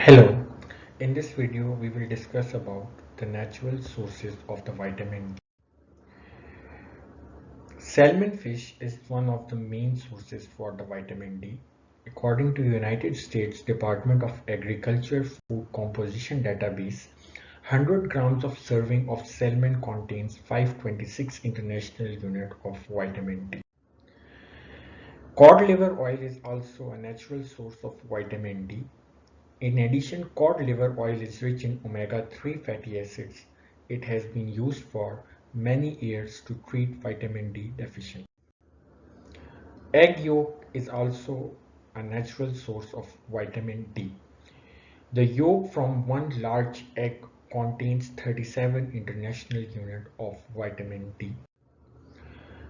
Hello, in this video we will discuss about the natural sources of the vitamin D. Salmon fish is one of the main sources for the vitamin D. According to United States Department of Agriculture Food Composition Database, 100 grams of serving of salmon contains 526 international units of vitamin D. Cod liver oil is also a natural source of vitamin D. In addition, cod liver oil is rich in omega-3 fatty acids. It has been used for many years to treat vitamin D deficiency. Egg yolk is also a natural source of vitamin D. The yolk from one large egg contains 37 international units of vitamin D.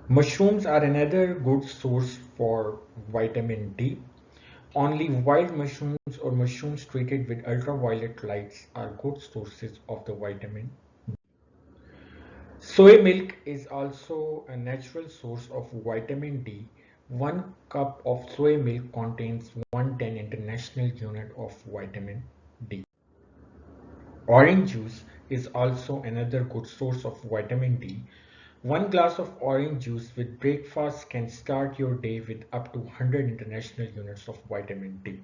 Mushrooms are another good source for vitamin D. Only wild mushrooms or mushrooms treated with ultraviolet lights are good sources of the vitamin. Soy milk is also a natural source of vitamin D. 1 cup of soy milk contains 110 international unit of vitamin D. Orange juice is also another good source of vitamin D. 1 glass of orange juice with breakfast can start your day with up to 100 international units of vitamin D.